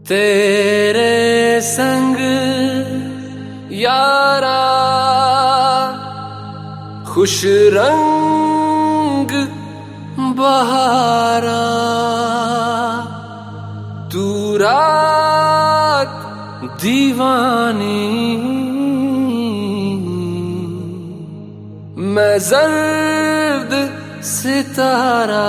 तेरे संग यारा खुश रंग बहारा, तू रात दीवानी, मैं जर्द सितारा।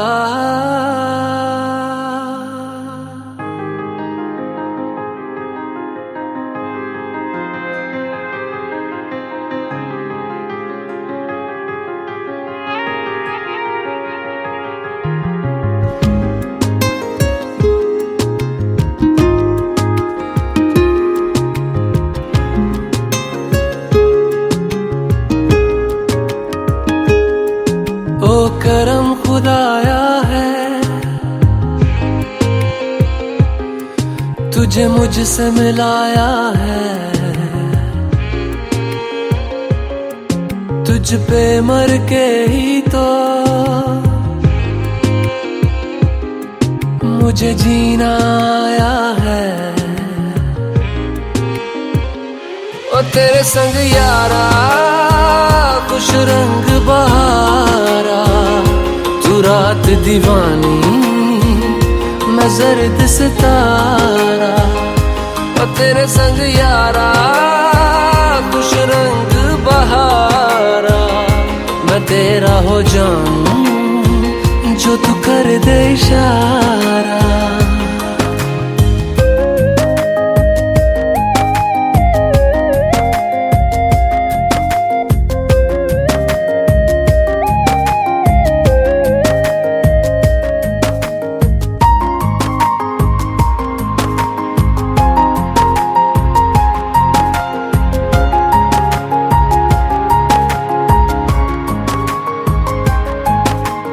ओ करम खुदाया है, तुझे मुझसे मिलाया है, तुझ पे मर के ही तो मुझे जीना आया है। ओ तेरे संग यारा खुश रंग बहारा, तू रात दीवानी, मैं जर्द सितारा। और तेरे संग यारा खुश रंग बहारा, मैं तेरा हो जाऊं जो तू कर दे इशारा।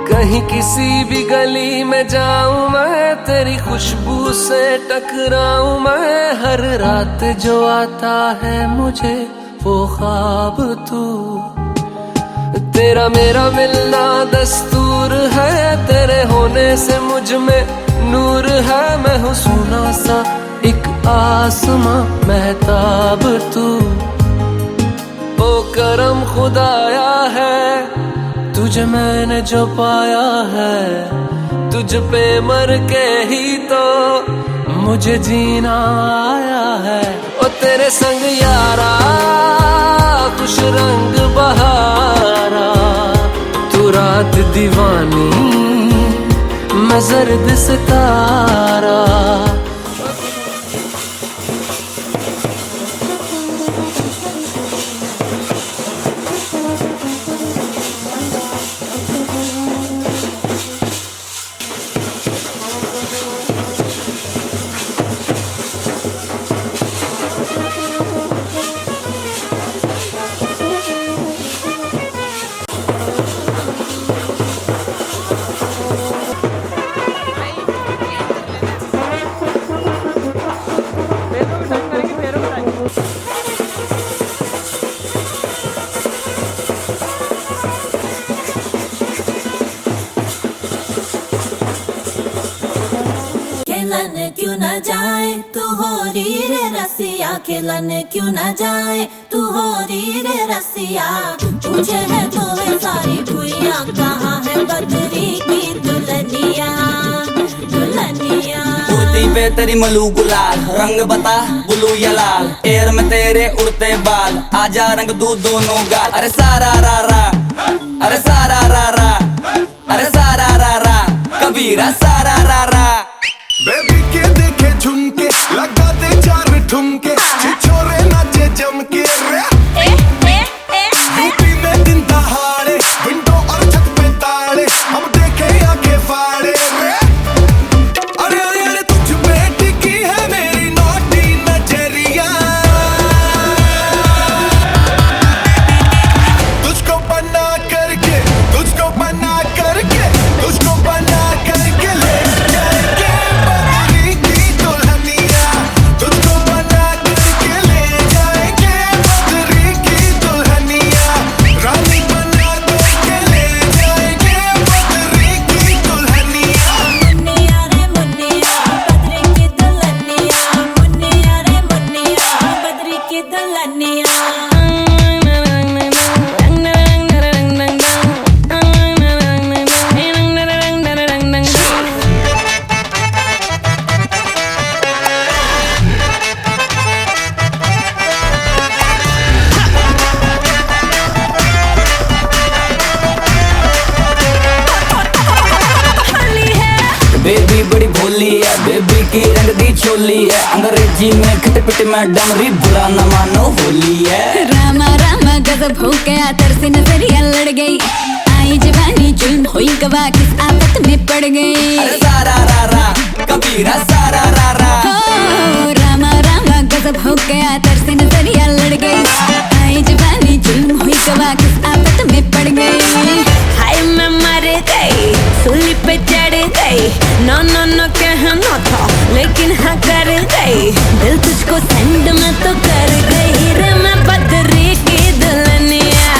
कहीं किसी भी गली में जाऊं मैं, तेरी खुशबू से टकराऊं मैं, हर रात जो आता है मुझे वो ख्वाब तू। तेरा मेरा मिलना दस्तूर है, तेरे होने से मुझ में नूर है, मैं हूँ सोना सा एक आसमां महताब तू। ओ करम खुदाया है, तुझे मैंने जो पाया है, तुझ पे मर के ही तो मुझे जीना आया है। ओ तेरे संग यारा खुश रंग बहारा, तू रात दीवानी, मैं जर्द सितारा। खेलन क्यों न जाए तू हो री रे रसिया, खेलन क्यों न जाए तू हो री रे रसिया। पूछे है तो वे सारी भुइयां, कहाँ है बदरी की दुल्हनिया दुल्हनिया। कुर्ती पे तेरी मलू गुलाल, रंग बता ब्लू या लाल, एयर में तेरे उड़ते बाल, आजा रंग दू दोनों गाल। अरे सारा रा रा, अरे सारा रा रा, अरे सारा रा रा, कबीरा सारा रा रा। बेबी के देखे झुमके, लगा दे चार ठुमके, छिछोरे नाचे जम के रे। यूपी में दिन दहाड़े, विंडो और छत पे ताड़े, हम देखे आंखें फाड़े रे। अरे अरे अरे तुझ पे टिकी है मेरी नोटी नजरिया, तुझको बना करके, तुझको बना करके, तुझको बना करके ले जाएंगे बदरी की दुल्हनिया, तुझको बना करके बी की रंग दी चोली है, अंग्रेजी में खिट-पिट में डमरी, बुरा न मानो होली है। रामा रामा गजब हो गया, तरसे नजरिया लड़ गई, आई जवानी जुल्म हुई गवा, किस आफत में पड़ गई। अरे सारा रा रा कबीरा सारा रा रा। हो रामा रामा गजब हो गया, तरसे नजरिया लड़ गई, आई जवानी जुल्म हुई गवा, किस आफत में पड़ गई। हाय मैं मर गई, सूली पे चढ़ गई, नो नो नो कहना था लेकिन हाँ कर गई, दिल तुझको सेंड में तो कर गई रे मैं बदरी की दुल्हनिया।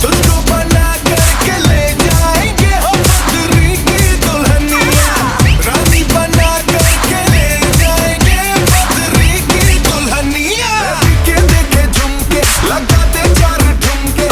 तुझको बना करके ले जाएंगे हम बदरी की दुल्हनिया, रानी बना करके ले जाएंगे बदरी की दुल्हनिया। के देखे झुमके लगाते चार ठुमके,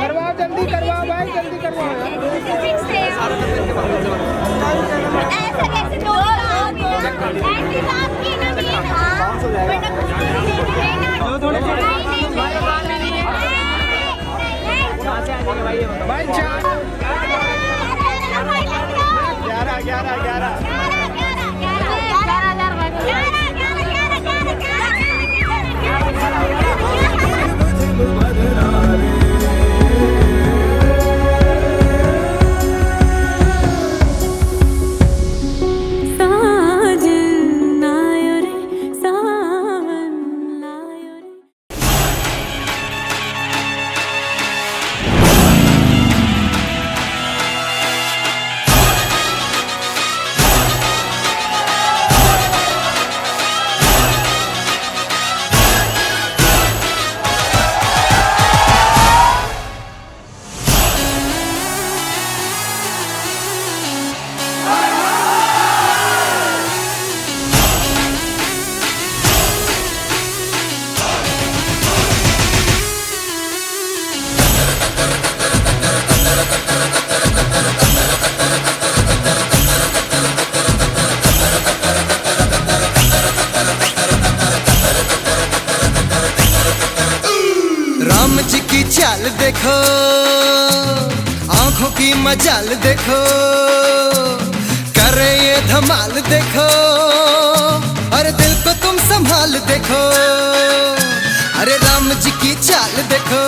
करवाओ जल्दी करवाओ भाई जल्दी करवाओ ऐसे कैसे दो आपकी नवीन भाई 'राम जी की चाल देखो, आंखों की मजाल देखो, करे ये धमाल देखो, अरे दिल को तुम संभाल देखो। अरे राम जी की चाल देखो,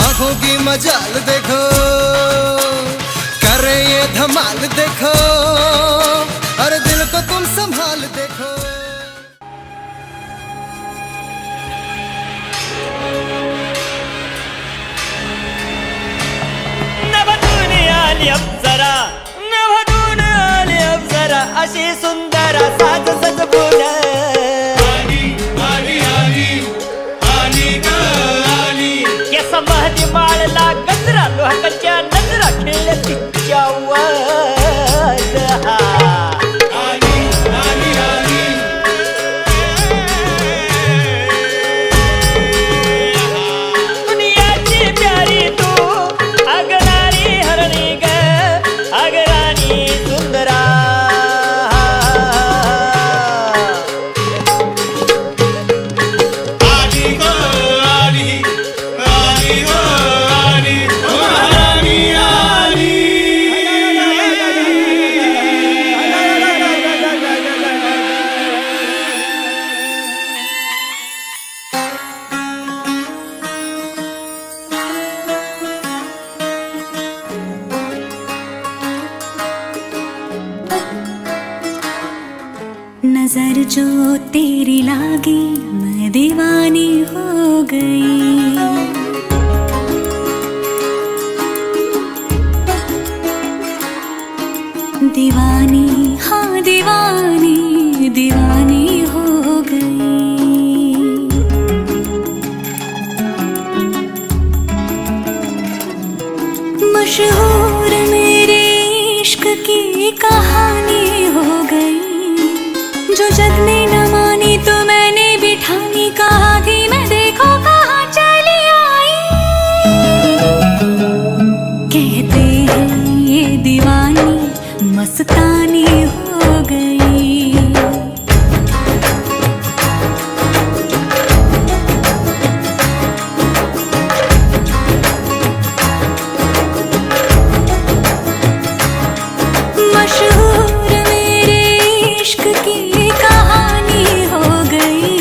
आंखों की मजाल देखो, करे ये धमाल देखो, अरे दिल को तुम संभाल देखो। नवधून आली अप्सरा अशी सुंदर साज सजबून केस महदी माळला गजरा लोहाच्या नजरा खेळल्या तिच्यावर दुनियाची प्यारी तू अगरारी हरणी ग अगराणी सुंदरा नजर जो तेरी लागी मैं दीवानी हो गई। दीवानी हाँ दीवानी दीवानी हो गई। मशहूर मेरे इश्क की कहानी हो गई। जो जग ने न मानी तो मैंने भी ठानी, कहा थी मैं देखो कहाँ चली आई। कहते हैं ये दीवानी मस्तानी हो गई। मशहूर मेरे इश्क की कहानी हो गई।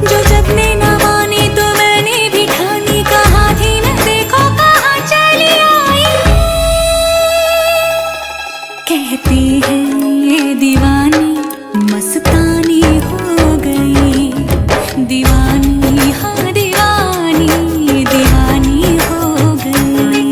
जो जब ने न मानी तो मैंने भी ठानी, कहा थी मैं देखो कहाँ चली आई। कहती है ये दीवानी मस्तानी हो गई। दीवानी हाँ दीवानी दीवानी हो गई।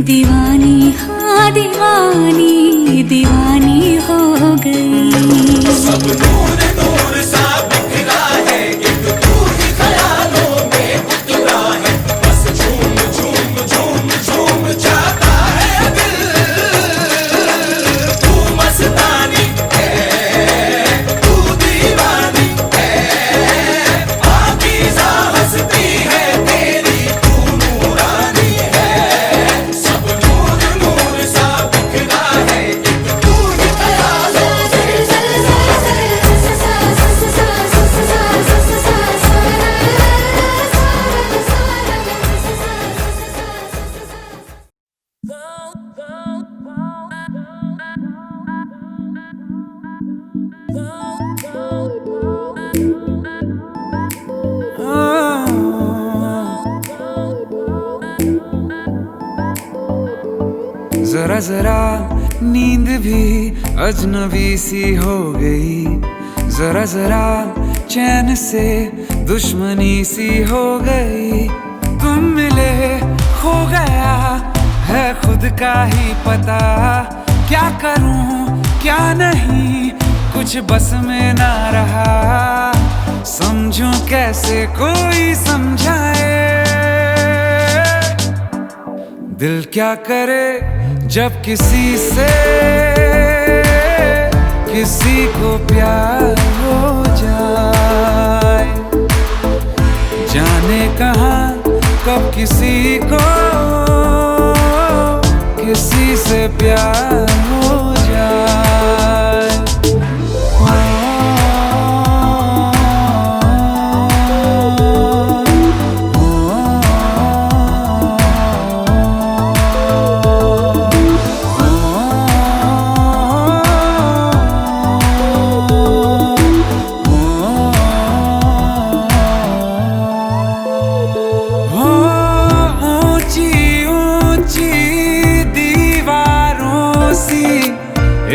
दीवानी हाँ दीवानी दीवानी हो गई। सब नूर नूर सा बिखरा है, एक तू ही ख्यालों में उतरा है, बस झूम झूम झूम झूम जाता है दिल। तू मस्तानी है, तू दीवानी है, पाकीज़ा हस्ती है तेरी, तू नूरानी है। सब नूर नूर सा बिखरा है, एक तू ही ख्यालों जरा जरा नींद भी अजनबी सी हो गई, जरा जरा चैन से दुश्मनी सी हो गई। तुम मिले हो गया है खुद का ही पता, क्या करूं क्या नहीं कुछ बस में ना रहा। समझूं कैसे कोई समझाए, दिल क्या करे जब किसी से किसी को प्यार हो जाए। जाने कहाँ कब किसी को किसी से प्यार हो जाए।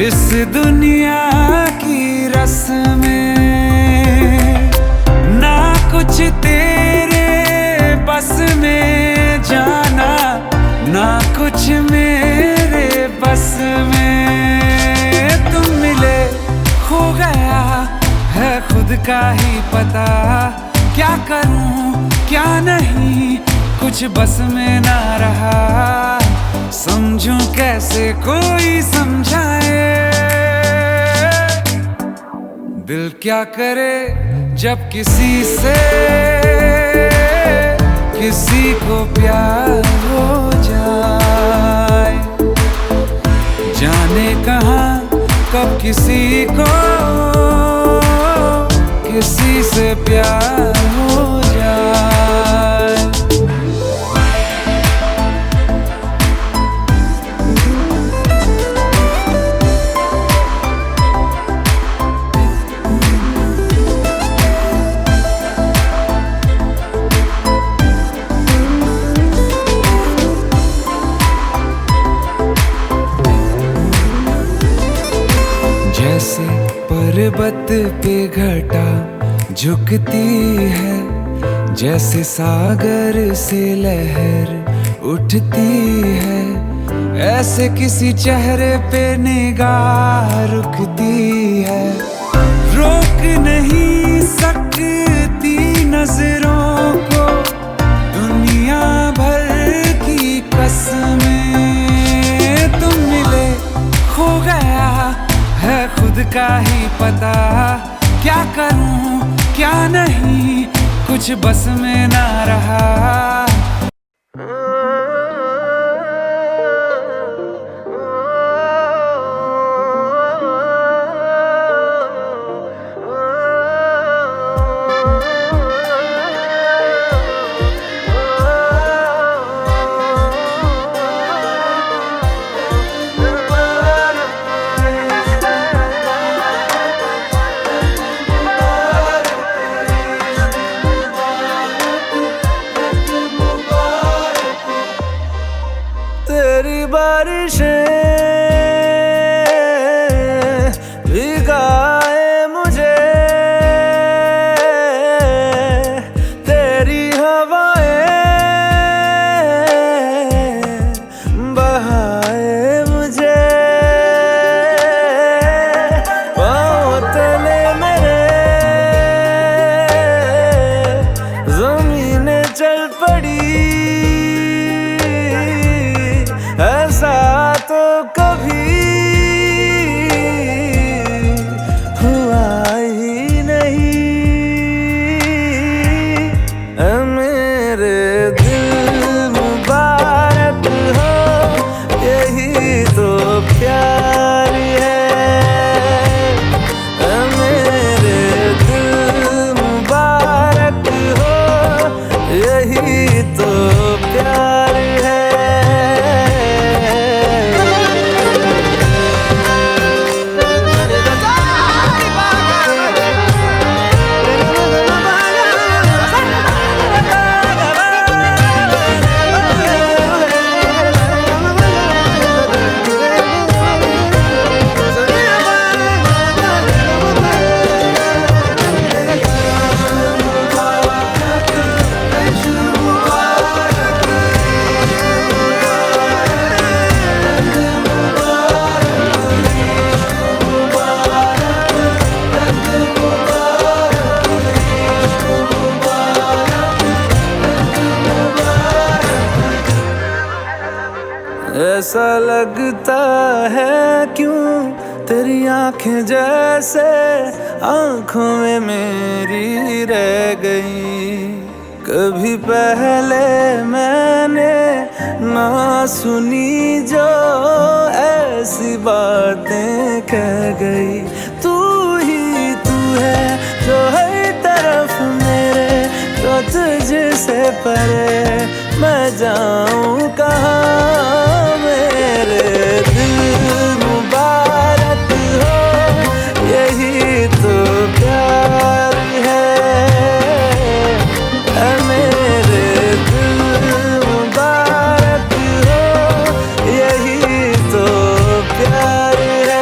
इस दुनिया की रस्में ना कुछ तेरे बस में जाना, ना कुछ मेरे बस में। तुम मिले हो गया है खुद का ही पता, क्या करूं क्या नहीं कुछ बस में ना रहा। समझूं कैसे कोई समझाए, दिल क्या करे जब किसी से किसी को प्यार हो जाए। जाने कहाँ कब किसी को किसी से प्यार हो जाए। जैसे पर्वत पे घटा झुकती है, जैसे सागर से लहर उठती है, ऐसे किसी चेहरे पे निगाह रुकती है। रोक नहीं सकती नजरों को दुनिया भर की कसमें। तुम मिले हो गया है खुद का ही पता, क्या करूं क्या नहीं कुछ बस में ना रहा। तेरी बारिशें भिगाए मुझे, तेरी हवाएं ऐसा लगता है क्यों तेरी आंखें जैसे आंखों में मेरी रह गई। कभी पहले मैंने ना सुनी जो ऐसी बातें कह गई। तू ही तू है जो हर तरफ मेरे, तो तुझसे परे मैं जाऊं कहाँ। मेरे दिल मुबारक हो, यही तो प्यार है। मेरे दिल मुबारक हो, यही तो प्यार है।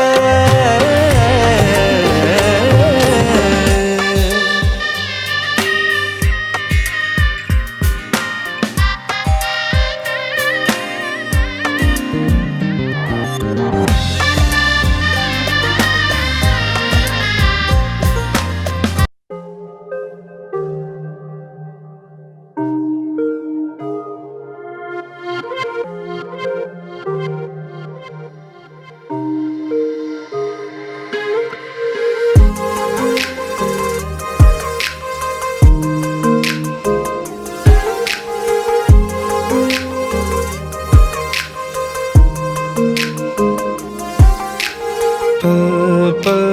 पल पल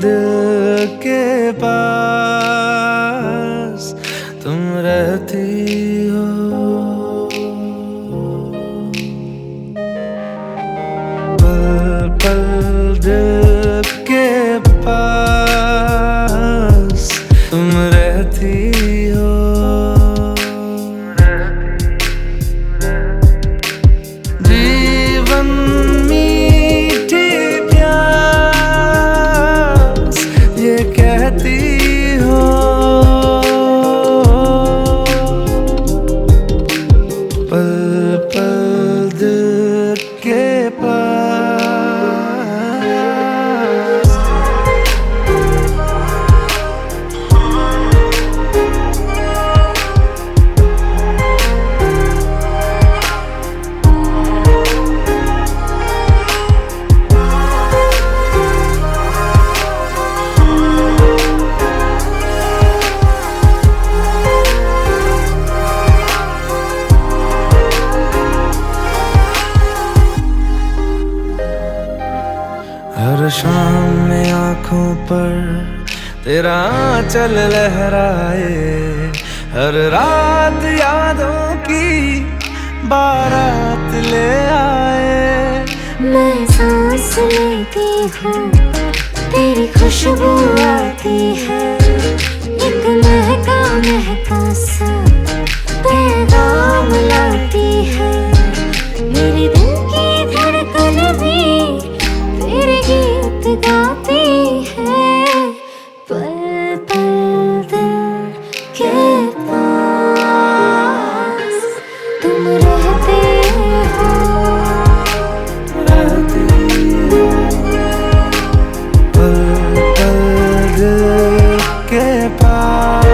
दिल के पास तुम रहती हो। पल पल दिल के पास तुम रहती हो। जीवन मीठी प्यास ये कहती हो। पल पल दिल के पास। हर शाम में आँखों पर तेरा आंचल लहराए, हर रात यादों की बारात ले आए। मैं सांस लेती हूँ तेरी खुशबू आती है, एक महका महका सा पैगाम लाती है। मेरे दिल की धड़कन भी तेरे गीत गाती है। पल पल दिल के पास तुम रहते हो। पल पल दिल के पास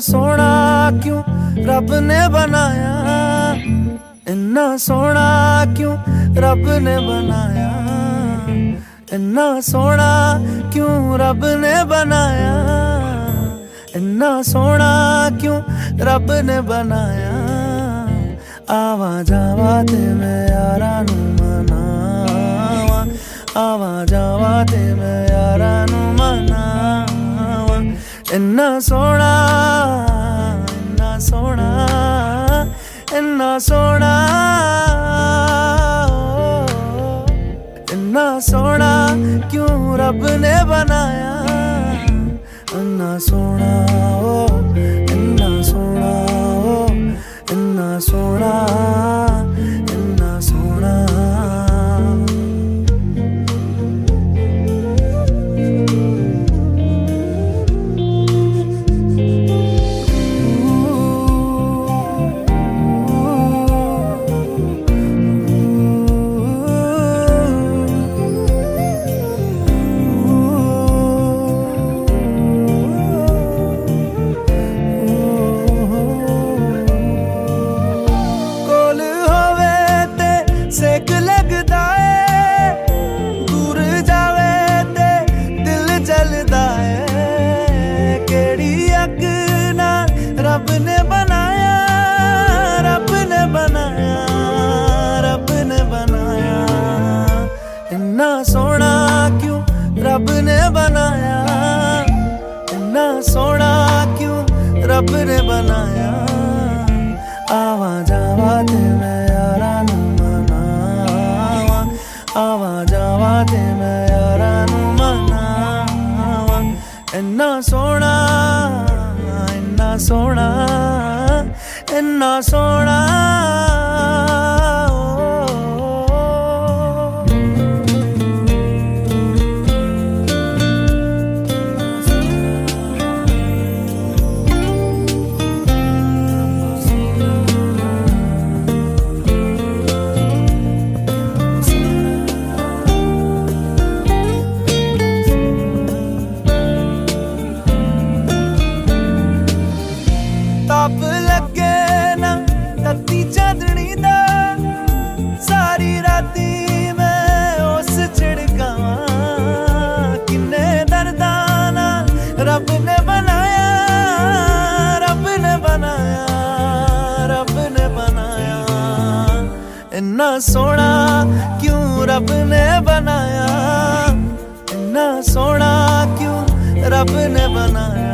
सोना क्यों रब ने बनाया, इन्ना सोना क्यों रब ने बनाया, इन्ना सोना क्यों रब ने बनाया, इन्ना सोना क्यों रब ने बनाया। आवा जावा ते मैं यारा नू मनावा, आवा जावा ते मैं यारा नू मनावा। इन्ना सोना, इन्ना सोना, इन्ना सोना, इन्ना सोना क्यों रब ने बनाया, इन्ना सोना, इन्ना सोना, इन्ना सोना, इन्ना सोना। सेक लगदा है, दूर जावे ते दिल जलदा है। केड़ी अग नाल रब ने बनाया, रब ने बनाया, रब ने बनाया। इन्ना सोना क्यों रब ने बनाया, इन्ना सोना क्यों रब ने बनाया। आवा जावा ते मैं यारा नू मनावा, आवा जावा ते मैं यारा नू मनावा। इन्ना सोना, इन्ना सोना, इन्ना सोना। ताप लगे ना तत्ती चांदनी दा, सारी राती मैं उस छिड़कावा। किन्ने दर्दां नाल रब ने बनाया, रब ने बनाया, रब ने बनाया। इन्ना सोना क्यों रब ने बनाया, इन्ना सोना क्यों रब ने बनाया।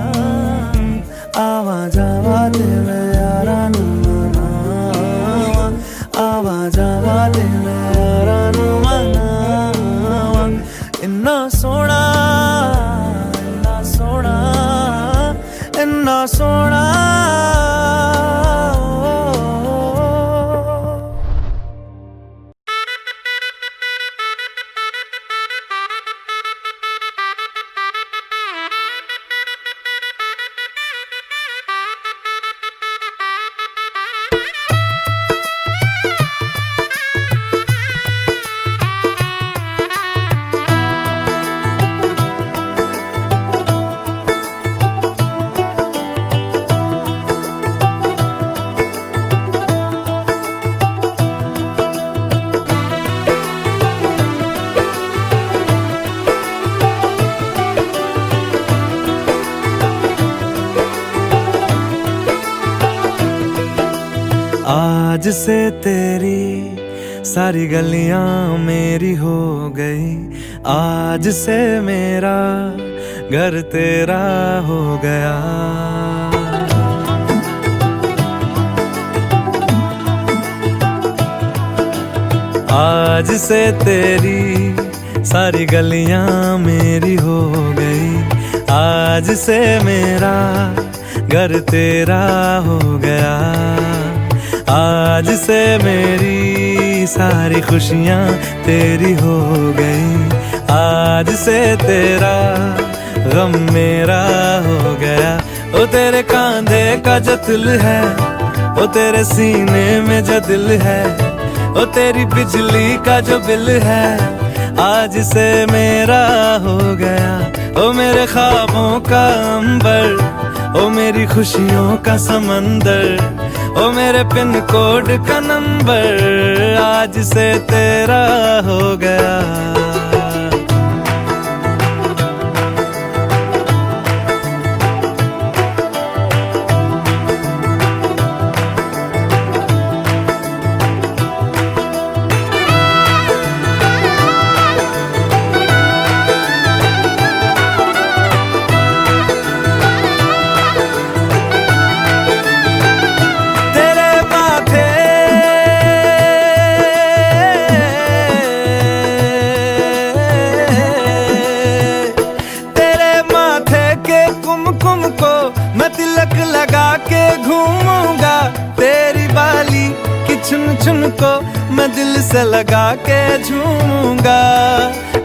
आवा जावा ते मैं यारा नू मनावा, आवा जावा ते मैं यारा नू मनावा। इन्ना सोना, इन्ना सोना, इन्ना सोना। आज से तेरी सारी गलियां मेरी हो गई, आज से मेरा घर तेरा हो गया। आज से तेरी सारी गलियां मेरी हो गई, आज से मेरा घर तेरा हो गया। आज से मेरी सारी खुशियां तेरी हो गई, आज से तेरा गम मेरा हो गया। ओ तेरे कांधे का जो दिल है, ओ तेरे सीने में जो दिल है, ओ तेरी बिजली का जो बिल है, आज से मेरा हो गया। ओ मेरे ख्वाबों का अंबर, ओ मेरी खुशियों का समंदर, ओ मेरे पिन कोड का नंबर आज से तेरा हो गया। तिलक लगा के घूमूंगा, तेरी बाली की चुन चुन को मैं दिल से लगा के झूमूंगा।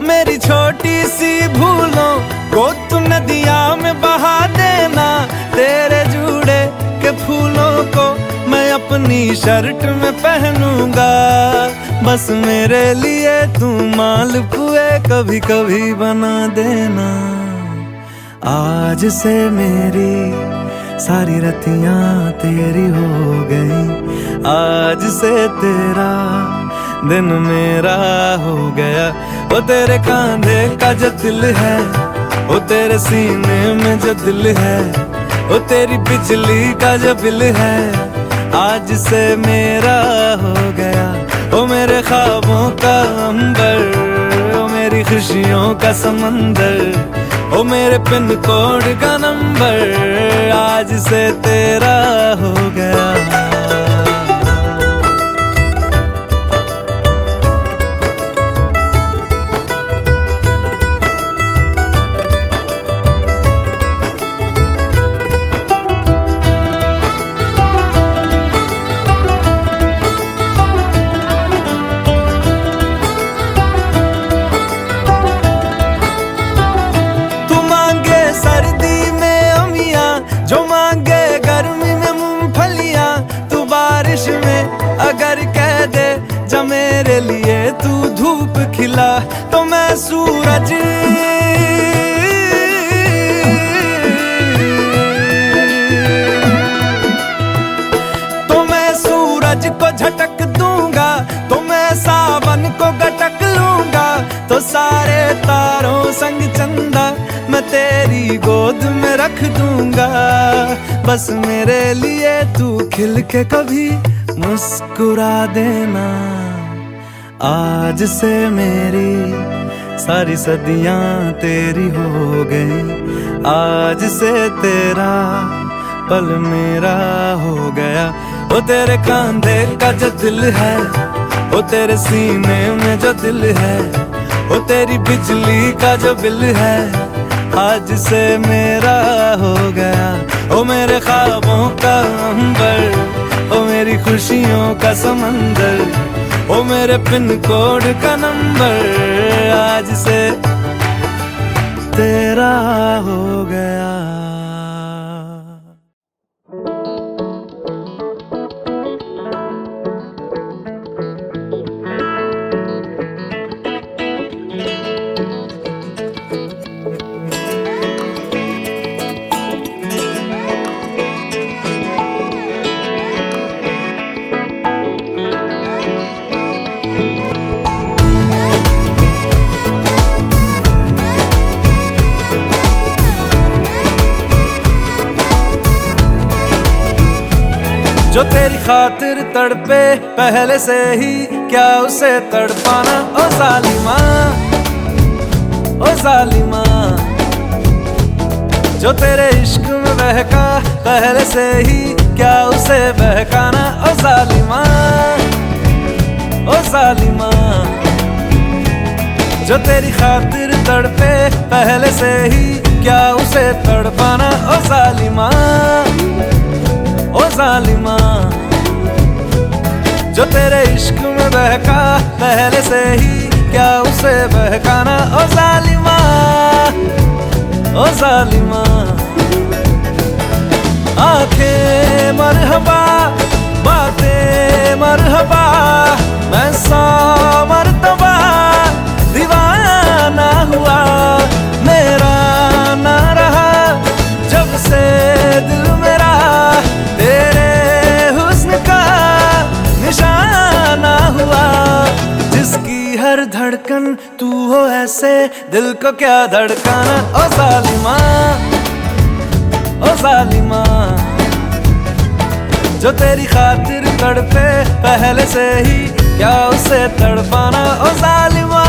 मेरी छोटी सी भूलों को तू नदिया में बहा देना, तेरे जूड़े के फूलों को मैं अपनी शर्ट में पहनूंगा। बस मेरे लिए तू मालपुए कभी कभी बना देना। आज से मेरी सारी रतियां तेरी हो गई, आज से तेरा दिन मेरा हो गया। वो तेरे कांधे का जो दिल है, वो तेरे सीने में जो दिल है, वो तेरी बिजली का जो बिल है आज से मेरा हो गया। वो मेरे ख्वाबों का अंबर, वो मेरी खुशियों का समंदर, ओ मेरे पिन कोड का नंबर आज से तेरा हो गया। अगर कह दे जब मेरे लिए तू धूप खिला, तो मैं सूरज को झटक दूंगा, तो मैं सावन को गटक लूंगा। तो सारे तारों संग चंदा मैं तेरी गोद में रख दूंगा। बस मेरे लिए तू खिल के कभी मुस्कुरा देना। आज से मेरी सारी सदियां तेरी हो गई, आज से तेरा पल मेरा हो गया। वो तेरे कांधे का जो दिल है, वो तेरे सीने में जो दिल है, वो तेरी बिजली का जो बिल है आज से मेरा हो गया। ओ मेरे ख्वाबों का अंबर, ओ मेरी खुशियों का समंदर, ओ मेरे पिन कोड का नंबर आज से तेरा हो गया। जो तेरी खातिर तड़पे पहले से ही, क्या उसे तड़पाना। ओ जालिमा, ओ जालिमा, जो तेरे इश्क में बहका पहले से ही, क्या उसे बहकाना। ओ जालिमा, ओ जालिमा, जो तेरी खातिर तड़पे पहले से ही, क्या उसे तड़पाना। ओ जालिमा, ओ जालिमा, जो तेरे इश्क में बहका पहले से ही, क्या उसे बहकाना। ओ जालिमा, ओ जालिमा, आंखें मरहबा बातें मरहबा, मैं 100 मरतबा दीवाना हुआ। मेरा ना रहा जब से धड़कन तू हो ऐसे, दिल को क्या धड़काना। ओ जालिमा, ओ जालिमा, जो तेरी खातिर तड़पे पहले से ही, क्या उसे तड़पाना। ओ जालिमा,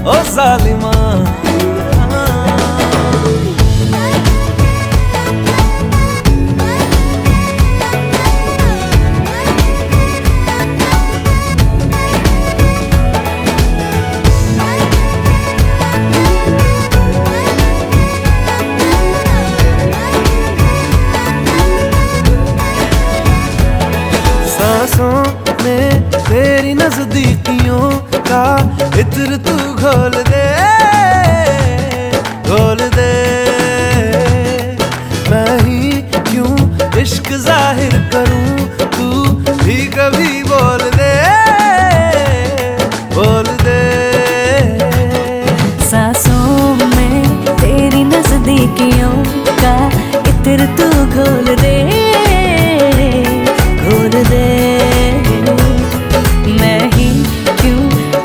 ओ जालिमा। सांसों में तेरी नजदीकियों का इत्र तू घोल दे, घोल दे। मैं ही क्यों इश्क जाहिर करूं, तू भी कभी बोल दे, बोल दे। सांसों में तेरी नजदीकियों का इत्र तू घोल दे, घोल दे। मैं ही क्यों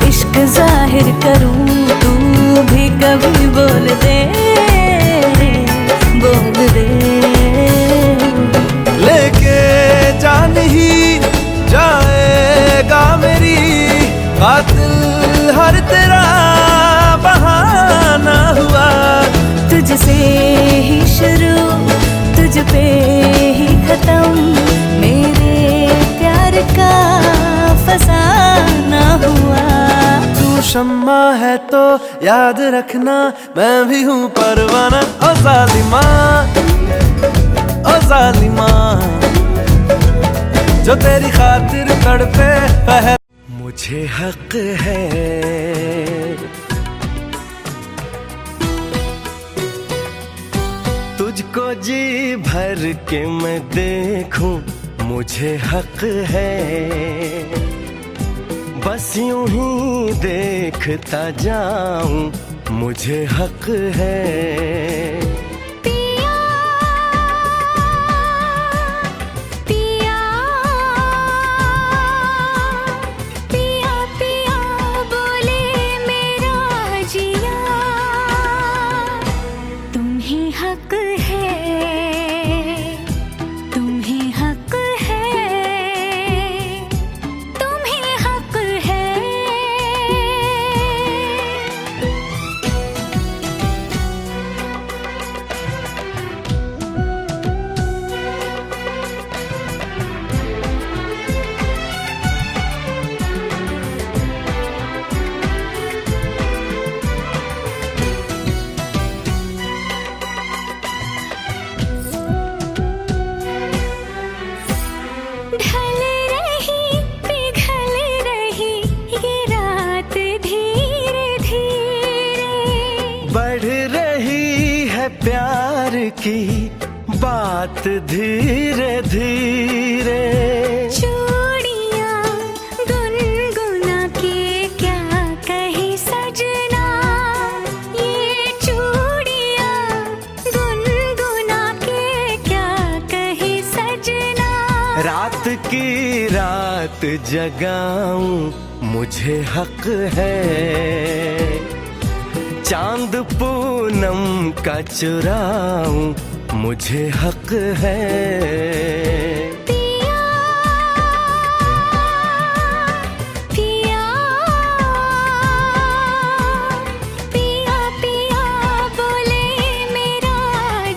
इश्क जाहिर करूं, तू भी कभी बोल दे, बोल दे। लेके जान ही जाएगा मेरी कातिल हर तेरा बहाना हुआ। तुझसे ही शुरू, तुझ पे ही खत्म, मेरे प्यार का फसाना हुआ। तू शम्मा है तो याद रखना, मैं भी हूँ परवाना। ओ जालिमा, ओ जालिमा, जो तेरी खातिर तड़पे पहले। मुझे हक है तुझको जी भर के मैं देखूं, मुझे हक है बस यूं ही देखता जाऊं, मुझे हक है। पिया, पिया, पिया, पिया बोले मेरा जिया, तुम ही हक है, तुम ही हक है, तुम ही हक है। ढल रही, पिघल रही ये रात धीरे धीरे, बढ़ रही है प्यार की बात धीरे धीरे। चूड़ियां गुनगुना के क्या कहे सजना, ये चूड़ियां गुनगुना के क्या कहे सजना। रात की रात जगाऊं, मुझे हक है चांद पूनम का चुराऊं, मुझे हक है। पिया, पिया, पिया, पिया बोले मेरा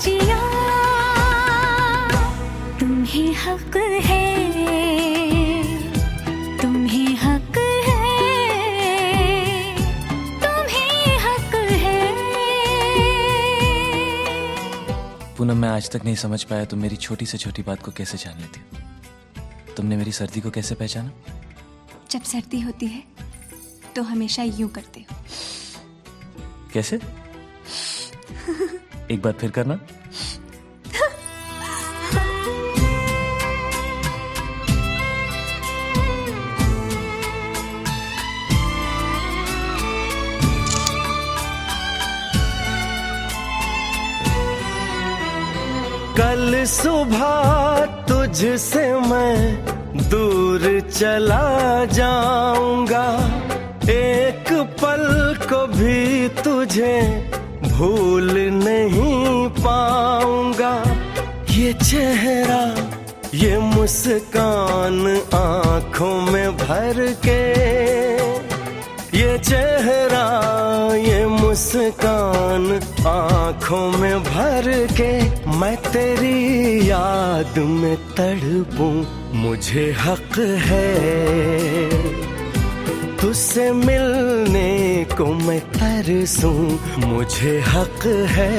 जिया, तुम ही हक है, तुम ही हक है, तुम ही हक है। पूनम, मैं आज तक नहीं समझ पाया तुम मेरी छोटी से छोटी बात को कैसे जान लेती हो। तुमने मेरी सर्दी को कैसे पहचाना? जब सर्दी होती है तो हमेशा यूं करते हो। कैसे? एक बार फिर करना। कल सुबह तुझसे मैं दूर चला जाऊंगा, तुझे भूल नहीं पाऊंगा। ये चेहरा ये मुस्कान आंखों में भर के, ये चेहरा ये मुस्कान आंखों में भर के, मैं तेरी याद में तड़पूं मुझे हक है। तुझसे मिलने को मैं तरसूं मुझे हक है।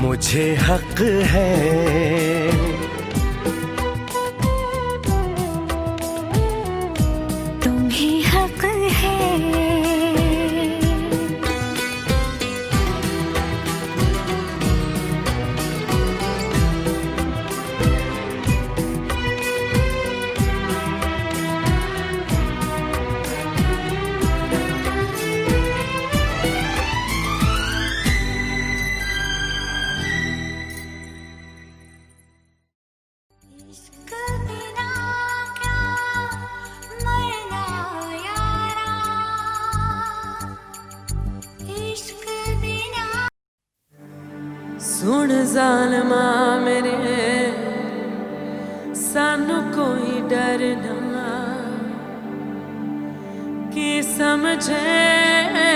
मुझे हक है। तुम्हें हक है। सुन ज़ालिमा मेरे सानू कोई डर ना, कि समझेगा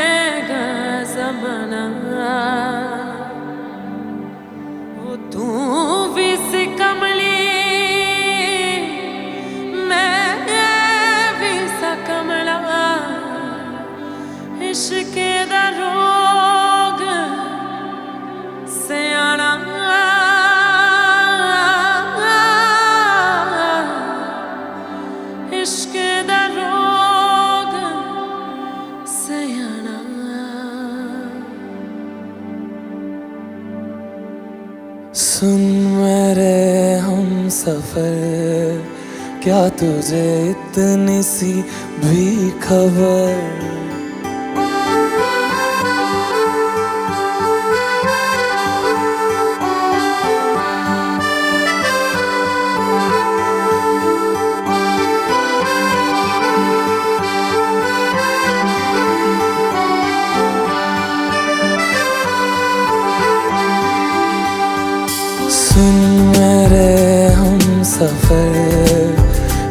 ज़माना। वो तू भी सी कमली मैं भी सा कमला, इश्क दा रोग सयाना। इश्क दा रोग सयाना। सुन मेरे हम सफर, क्या तुझे इतनी सी भी खबर? सुन मेरे हम सफर,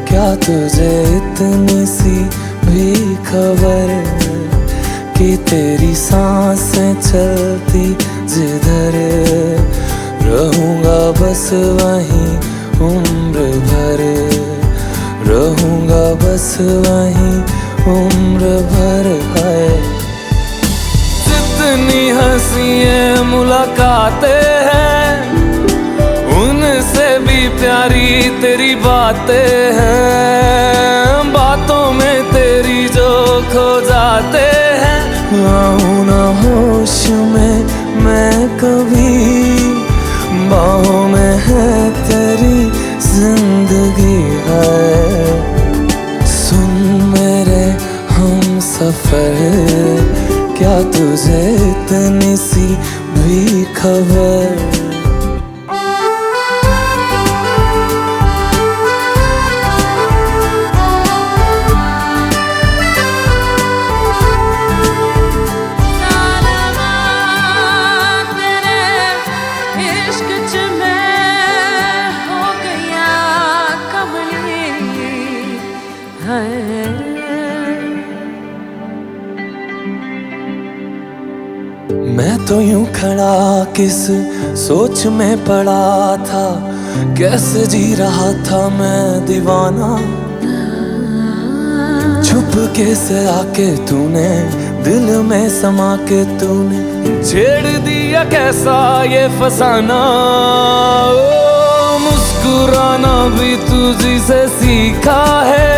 क्या तुझे इतनी सी भी खबर? कि तेरी सांसें चलती जिधर, रहूंगा बस वहीं उम्र भर। रहूंगा बस वहीं उम्र भर। है जितनी हंसी मुलाकातें हैं, उनसे भी प्यारी तेरी बातें हैं। बातों में तेरी जो खो जाते हैं, आऊं ना होश में मैं कभी, बाहों में है तेरी जिंदगी है। सुन मेरे हम सफर, क्या तुझे इतनी सी भी खबर? मैं तो यूं खड़ा किस सोच में पड़ा था, कैसे जी रहा था मैं दीवाना। छुप के से आके तूने दिल में समा के तूने छेड़ दिया कैसा ये फसाना। ओ मुस्कुराना भी तुझी से सीखा है,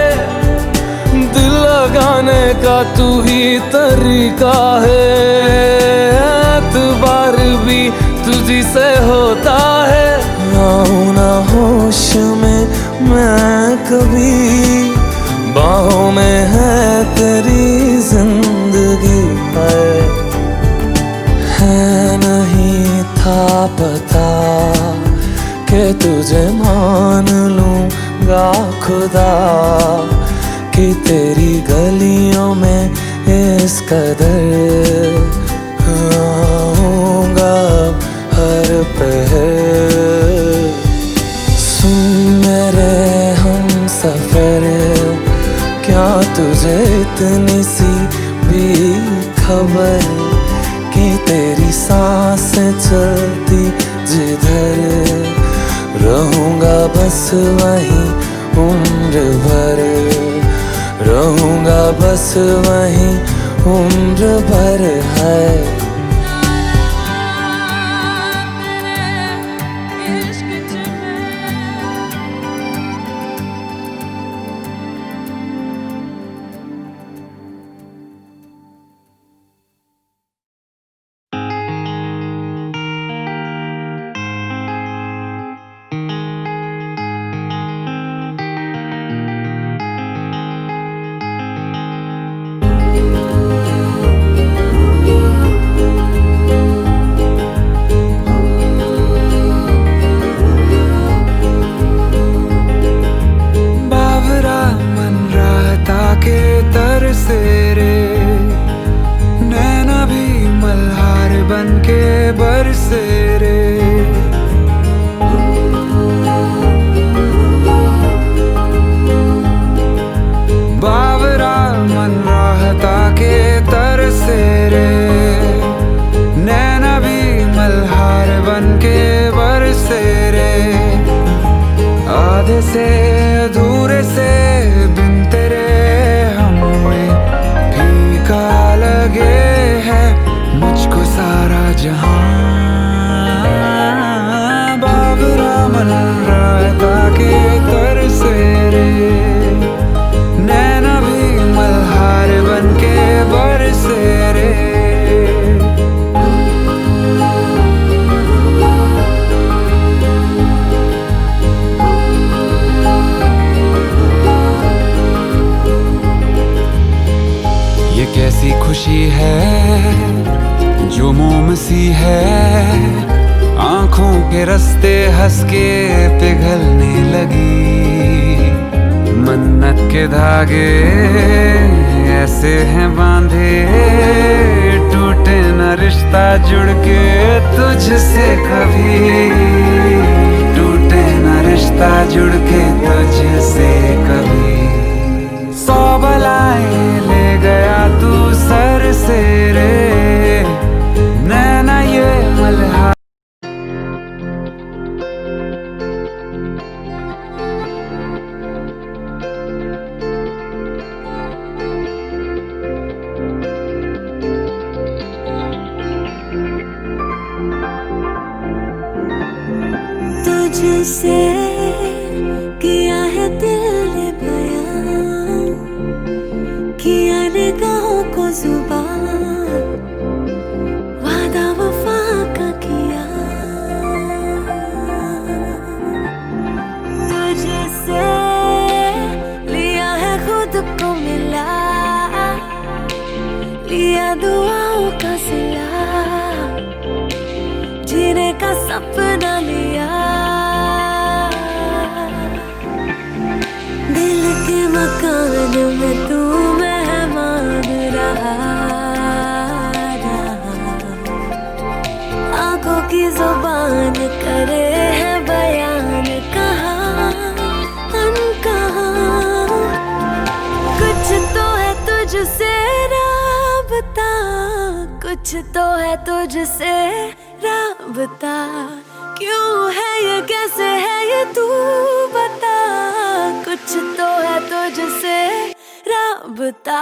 दिल लगाने का तू ही तरीका है। किसी से होता है। आऊं ना होश में मैं कभी, बाहों में है तेरी जिंदगी है नहीं था पता कि तुझे मान लूंगा खुदा, कि तेरी गलियों में इस कदर आऊंगा हर पहर। सुन मेरे हम सफर, क्या तुझे इतनी सी भी खबर कि तेरी सांसें चलती जिधर, रहूंगा बस वहीं उम्र भर, रहूंगा बस वहीं उम्र भर है। से अधूरे से बिन तेरे हमें फीका लगे है मुझको सारा जहां। बाबरा मन रहता के तरसे रे, नैना भी मल्हार बन के बरसे रे। कैसी खुशी है जो मोम सी है, आंखों के रास्ते हंस के पिघलने लगी। मन्नत के धागे ऐसे हैं बांधे, टूटे न रिश्ता जुड़ के तुझसे कभी, टूटे न रिश्ता जुड़ के तुझसे कभी। 100 बलाएं ले गया तू सर से रे, नैना ये मल्हार। तुझसे किया है दिल ने बयां, किया निगाहों को जुबान, वादा वफा का किया। तुझसे लिया है खुद को मिला, लिया दुआओं का सिला, जीने का सपना लिया। दिल के मकान में तू मेहमान रहा, आंखों की जुबान करे है बयान कहाँ अनकहाँ। कुछ तो है तुझसे राबता, कुछ तो है तुझसे राबता। क्यों है ये, कैसे है ये, तू बता। कुछ तो है तुझसे राबता।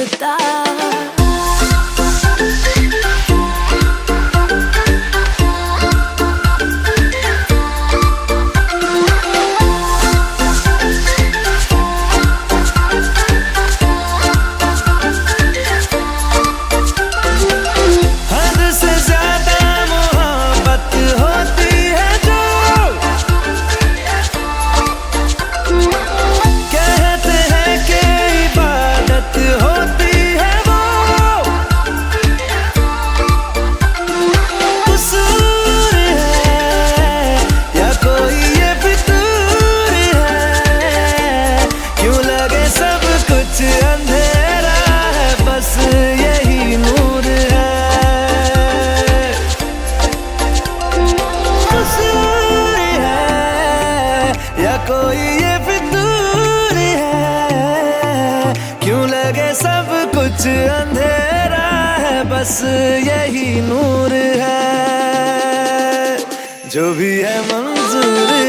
बता कोई ये फितूर है, क्यों लगे सब कुछ अंधेरा है, बस यही नूर है, जो भी है मंजूर है।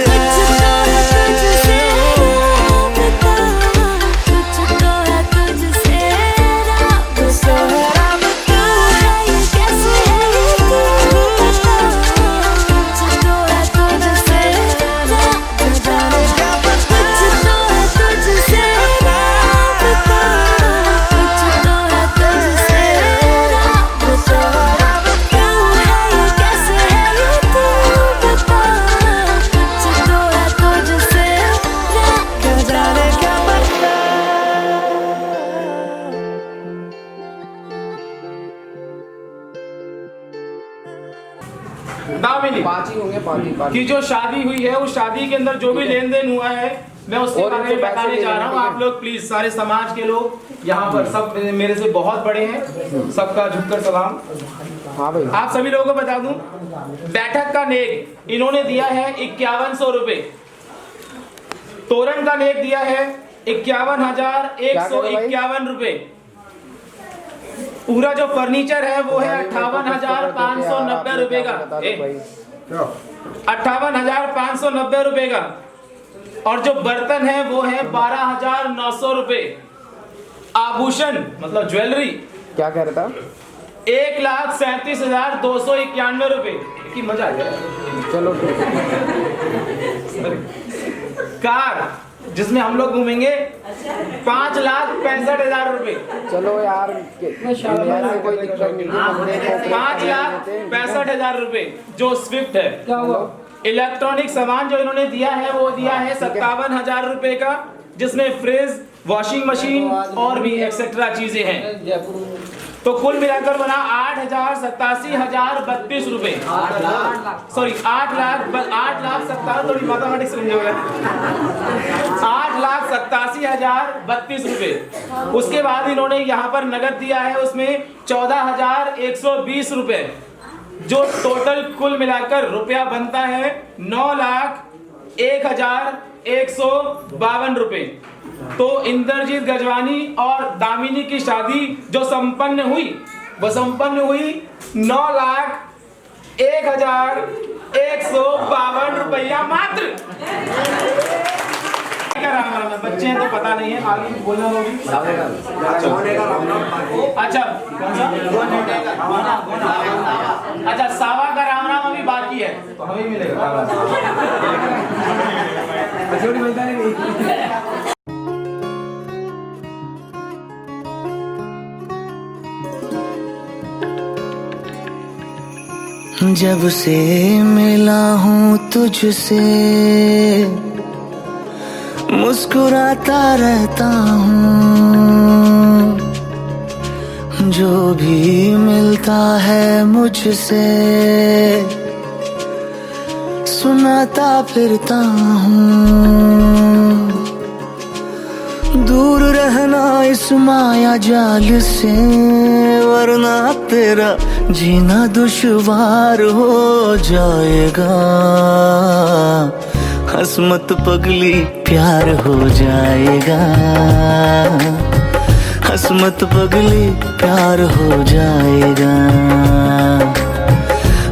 दामिनी कि जो शादी हुई है उस शादी के अंदर जो भी लेन देन हुआ है मैं उसके बारे में बताने जा रहा हूँ। आप लोग प्लीज सारे समाज के लोग यहाँ पर सब मेरे से बहुत बड़े हैं, सबका झुककर सलाम। हाँ भाई, आप सभी लोगों को बता दूं, बैठक का नेक इन्होंने दिया है 5100 रुपए, तोरण का नेक दिया है 51,151 रुपए, पूरा जो फर्नीचर है वो है 58,590 रुपए का, 58,590 रुपए का, और जो बर्तन है वो है 12,900 रुपए। आभूषण मतलब ज्वेलरी क्या कह रहा था, 1,37,291 रुपए की। मजा आ गया, चलो ठीक है। कार जिसमें हम लोग घूमेंगे 5,65,000 रुपए। चलो यार, कोई दिक्कत नहीं, 5,65,000 रुपए जो स्विफ्ट है। इलेक्ट्रॉनिक सामान जो इन्होंने दिया है वो दिया है 57,000 रुपए का, जिसमें फ्रिज, वॉशिंग मशीन और भी एक्सेट्रा चीजें हैं। तो कुल मिलाकर बना 8,87,032 रुपए, सॉरी 8,87,000, थोड़ी मैथमेटिक्स समझे हुए, 8,87,032 रुपए। उसके बाद इन्होंने यहाँ पर नगद दिया है, उसमें 14,120 रुपए, जो टोटल कुल मिलाकर रुपया बनता है 9,01,152 रुपए। तो इंद्रजीत गजवानी और दामिनी की शादी जो संपन्न हुई वो संपन्न हुई 9,01,152 रुपया मात्र। बच्चे हैं तो पता नहीं है, आगे बोलना होगी। अच्छा अच्छा, सावा का राम राम अभी बाकी है तो हमें मिलेगा। जब से मिला हूँ तुझसे मुस्कुराता रहता हूँ, जो भी मिलता है मुझसे सुनाता फिरता हूँ। दूर रहना इस माया जाल से, वरना तेरा जीना दुश्वार हो जाएगा। हसमत पगली प्यार हो जाएगा, हसमत पगली प्यार हो जाएगा,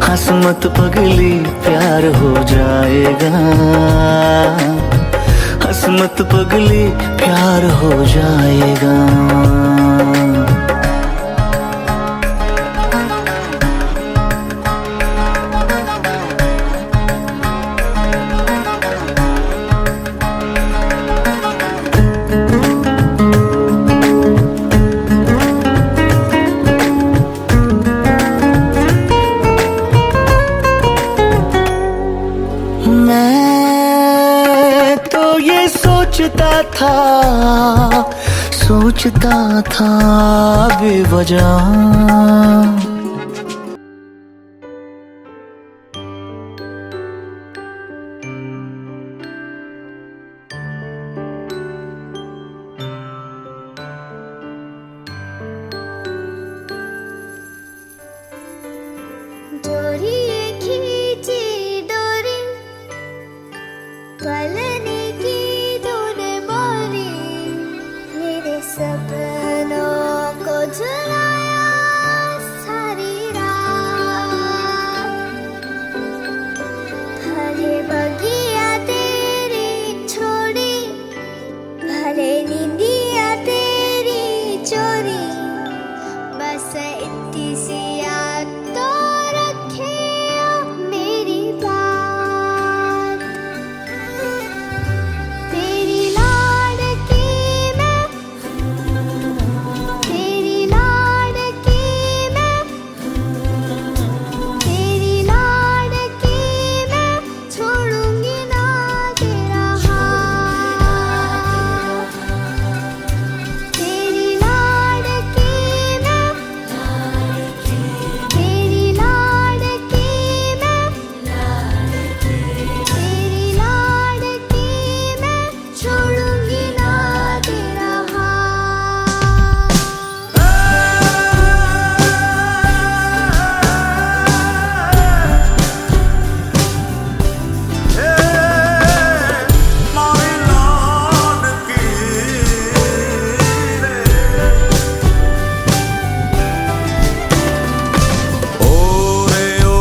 हसमत पगली प्यार हो जाएगा, हसमत पगली प्यार हो जाएगा। सोचता था बेवजह। डोरी खींची डोरी पलने की धुन बोली, मेरे सपनों को झुलाया सारी रात। भले बगिया तेरी छोड़ी, भले नींदिया तेरी चोरी, बस इतनी सी याद तो रखे मेरी बात। तेरी लाडकी मैं, तेरी लाडकी मैं, तेरी लाडकी मैं, छोड़ूंगी ना तेरा हाथ। तेरी लाडकी मैं, तेरी लाडकी मैं, तेरी लाडकी मैं, छोड़ूंगी ना तेरा हाथ। ओरे ओ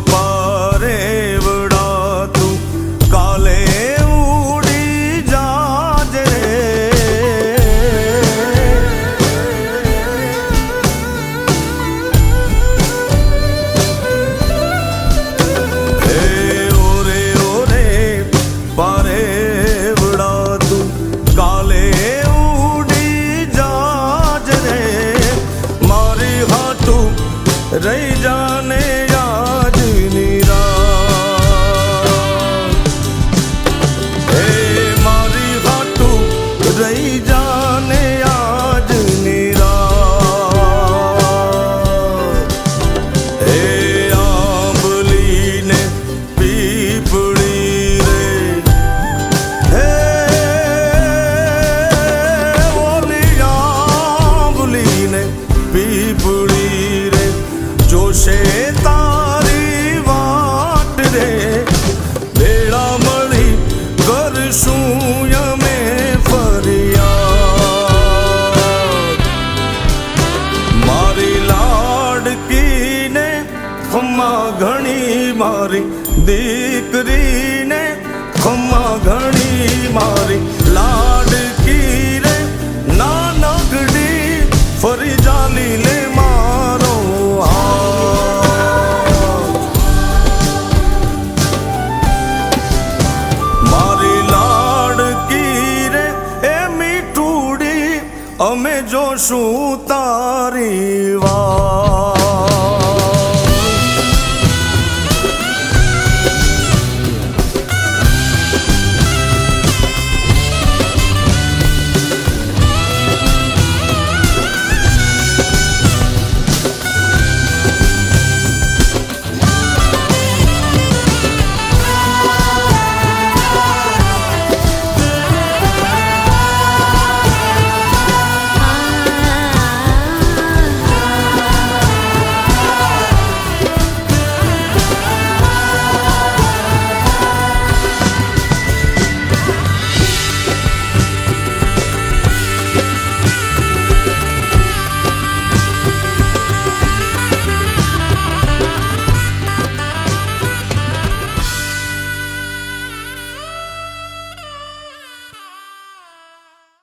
पारे बड़ा तू काले उड़ी जाजे। ओरे ओरे पारे बड़ा तू काले उड़ी जाजे। मारी हाथू रही जाने आज नीरा। हे मारी हाथू रही जाने आज नीरा। हे आंबली ने पीपड़ी रे, हे ओली आंबली ने पीपड़ी रे, जोशे तारी वाट रे। बेड़ा मળી કરશું યમે ફરિયાદ। મારી લાડકીને ખમ્મા ઘણી, મારી દીકરીને ખમ્મા ઘણી, મારી લાડકી રે નાનકડી ફરી જાલી લે મારો હાથ। મારી લાડકી રે એ મીઠુડી, અમે જોશું તારી વાત।